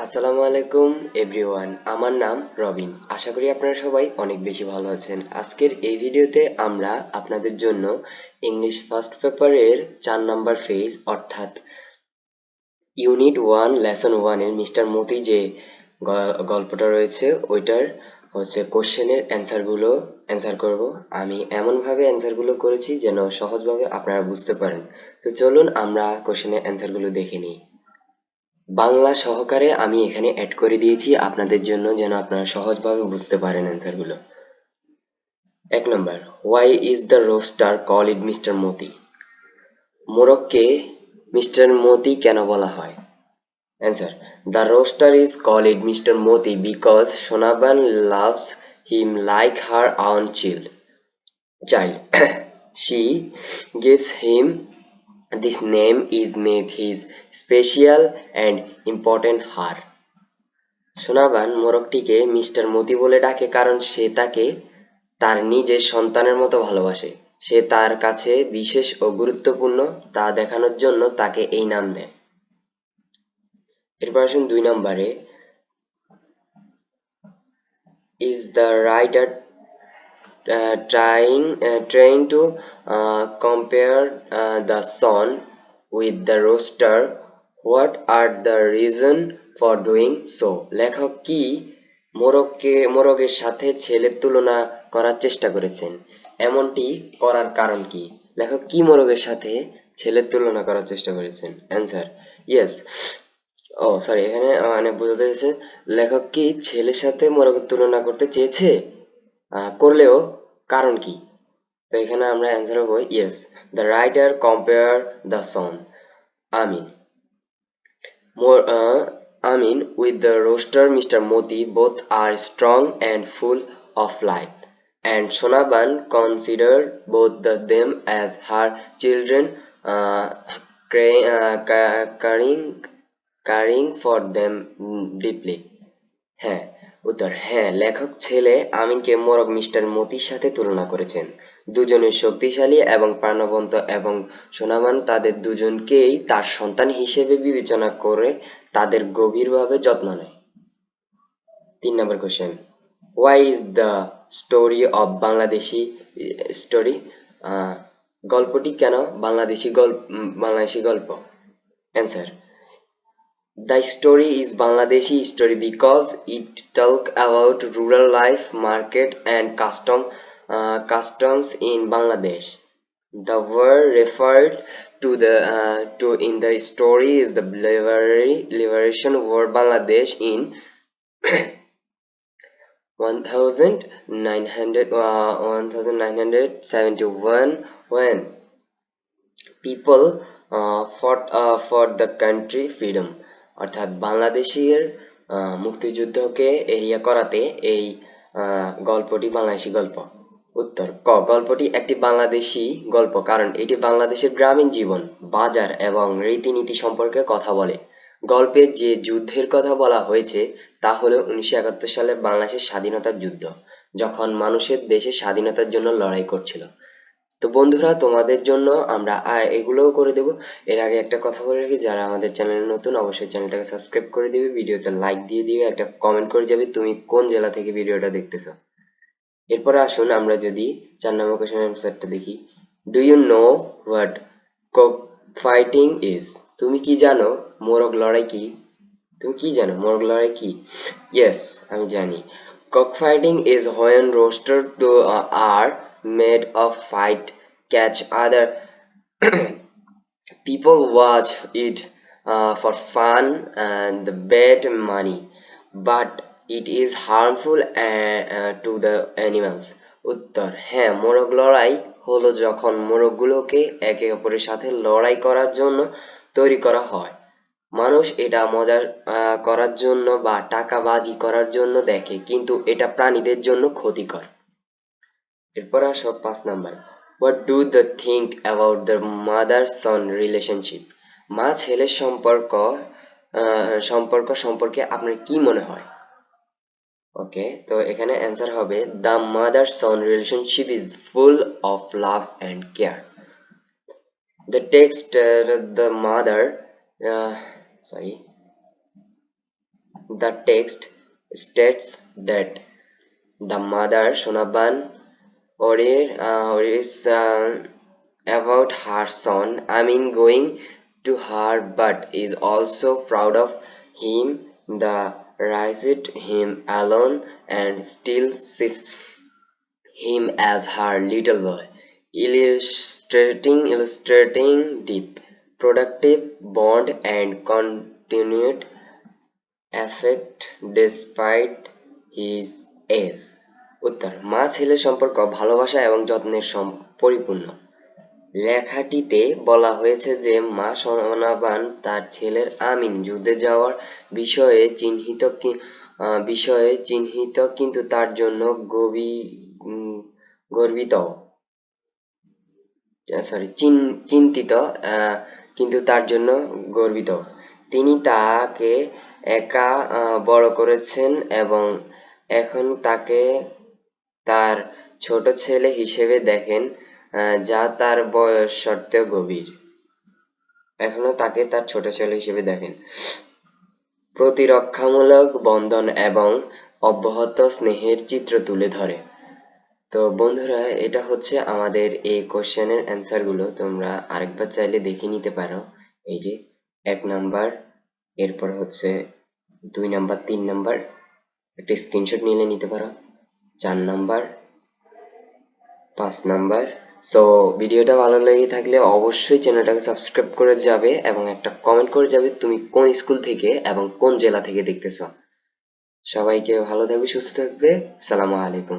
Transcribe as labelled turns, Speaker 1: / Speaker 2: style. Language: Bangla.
Speaker 1: আসসালামু আলাইকুম এভরিওয়ান, আমার নাম রবিন। আশা করি আপনারা সবাই অনেক বেশি ভালো আছেন। আজকের এই ভিডিওতে আমরা আপনাদের জন্য ইংলিশ ফার্স্ট পেপারের 4 নম্বর পেজ অর্থাৎ ইউনিট 1 লেসন 1 এর মিস্টার মতি যে গল্পটা রয়েছে ওইটার কোশ্চেনের অ্যান্সারগুলো অ্যান্সার করব। আমি এমনভাবে অ্যান্সারগুলো করেছি যেন সহজভাবে আপনারা বুঝতে পারেন। তো চলুন আমরা কোশ্চেনের অ্যান্সারগুলো দেখে নিই। বাংলা সহকারে আমি এখানে অ্যাড করে দিয়েছি আপনাদের জন্য যেন আপনারা সহজভাবে বুঝতে পারেন অ্যান্সারগুলো। 1 নম্বর, why is the rooster call it Mister Moti? মোরগকে মিস্টার মতি কেন বলা হয়? Answer, the rooster is call it Mister Moti because Sonaban loves him like her own child. She gives him this name is make his special and important her. Sonaban মোরগটিকে মিস্টার মতি বলে ডাকে কারণ সে তাকে তার নিজের সন্তানের মতো ভালোবাসে। সে তার কাছে বিশেষ ও গুরুত্বপূর্ণ তা দেখানোর জন্য তাকে এই নাম দেয়। এরপর আসুন 2 নম্বরে, is the writer trying to compare the sun with the rooster? What are the reason for doing so? লেখক কি মোরগের সাথে ছেলের তুলনা করার চেষ্টা করেছেন? এমনটি করার কারণ কি? লেখক কি মোরগের সাথে ছেলের তুলনা করার চেষ্টা করেছেন? Answer, yes. ও সরি, এখানে মানে বোঝাতে চাইছে লেখক কি ছেলের সাথে মোরগের তুলনা করতে চেয়েছে, করলেও কারণ কি? তো এখানে আমরা অ্যান্সার হবো yes, the writer compare the son Amin Amin with the roaster Mr. Moti. Both are strong and full of life, and Sonaban considered both them as her children, caring for them deeply. হ্যাঁ, উত্তর হ্যাঁ, লেখক ছেলে আমিনকে মোরগ মিস্টার মতির সাথে তুলনা করেছেন। দুজনের শক্তিশালী এবং প্রাণবন্ত এবং সোনামান তাদের দুজনকেই তার সন্তান হিসেবে বিবেচনা করে তাদের গভীরভাবে যত্ন নেয়। 3 নম্বর question, why is the story of Bangladeshi story? গল্পটি কেন বাংলাদেশি গল্প? Answer, the story is Bangladeshi story because it talk about rural life, market and customs in Bangladesh. The word referred to in the story is the liberation war Bangladesh in 1971 when people fought for the country freedom. অর্থাৎ বাংলাদেশের মুক্তিযুদ্ধকে এড়িয়ে করাতে এই গল্পটি বাংলাদেশি গল্প। উত্তর ক, গল্পটি একটি বাংলাদেশি গল্প কারণ এটি বাংলাদেশের গ্রামীণ জীবন, বাজার এবং রীতিনীতি সম্পর্কে কথা বলে। গল্পে যে যুদ্ধের কথা বলা হয়েছে তা হলো 1971 সালের বাংলাদেশের স্বাধীনতার যুদ্ধ, যখন মানুষের দেশের স্বাধীনতার জন্য লড়াই করছিল। তো বন্ধুরা, তোমাদের জন্য আমরা এগুলোও করে দেব। এর আগে একটা কথা বলে রাখি, যারা আমাদের চ্যানেলে নতুন অবশ্যই চ্যানেলটাকে সাবস্ক্রাইব করে দিবে, ভিডিওতে লাইক দিয়ে দিবে, একটা কমেন্ট করে যাবে তুমি কোন জেলা থেকে ভিডিওটা দেখতেছো। এরপরে আসুন আমরা যদি 4 নম্বর কোশ্চেনের অ্যান্সারটা দেখি। Do you know what cock fighting is? তুমি কি জানো মোরগ লড়াই কি? তুমি কি জানো মোরগ লড়াই কি? ইয়েস, আমি জানি। Cockfighting is when roosters are made of fight, catch other people, watch it for fun and bet money, but it is harmful to the animals. উত্তর হ্যাঁ, মোরগ লড়াই হলো যখন মোরগগুলোকে একে অপরের সাথে লড়াই করার জন্য তৈরি করা হয়। মানুষ এটা মজা করার জন্য বা টাকাবাজি করার জন্য দেখে, কিন্তু এটা প্রাণীদের জন্য ক্ষতিকর। এরপর আসো 5 নম্বর, what do the think about the mother son relationship? মা ছেলের সম্পর্কে আপনার কি মনে হয়? ওকে, তো এখানে অ্যান্সার হবে the mother son relationship is full of love and care. The text the mother sorry The text states that the mother Sonaban worries about her son Amin going to her but is also proud of him, the raised him alone and still sees him as her little boy, illustrating deep, productive bond and continued affect despite his age. উত্তর, মা ছেলে সম্পর্ক ভালোবাসা এবং যত্নের পরিপূর্ণ। লেখাটিতে বলা হয়েছে যে মা সোনাবান তার ছেলের আমিন যুদ্ধে যাওয়ার বিষয়ে চিহ্নিত কিন্তু তার জন্য গর্বিত চিন্তিত, কিন্তু তার জন্য গর্বিত। তিনি তাকে একা বড় করেছেন এবং এখন তাকে তার ছোট ছেলে হিসেবে দেখেন, যা তার বয়স সত্ত্বেও গভীর। এখনো তাকে তার ছোট ছেলে হিসেবে দেখেন। প্রতিরক্ষামূলক বন্ধন এবং অব্যাহত স্নেহের চিত্র তুলে ধরে। তো বন্ধুরা, এটা হচ্ছে আমাদের এই কোশ্চেনের অ্যান্সার গুলো। তোমরা আরেকবার চাইলে দেখে নিতে পারো। এই যে 1 নাম্বার, এরপর হচ্ছে 2 নাম্বার, 3 নাম্বার, একটা স্ক্রিনশট নিলে নিতে পারো, 4 নাম্বার, 5 নাম্বার। সো ভিডিওটা ভালো লেগে থাকলে অবশ্যই চ্যানেলটাকে সাবস্ক্রাইব করে যাবে এবং একটা কমেন্ট করে যাবে তুমি কোন স্কুল থেকে এবং কোন জেলা থেকে দেখতেছো। সবাইকে ভালো থাকবে, সুস্থ থাকবে। সালামু আলাইকুম।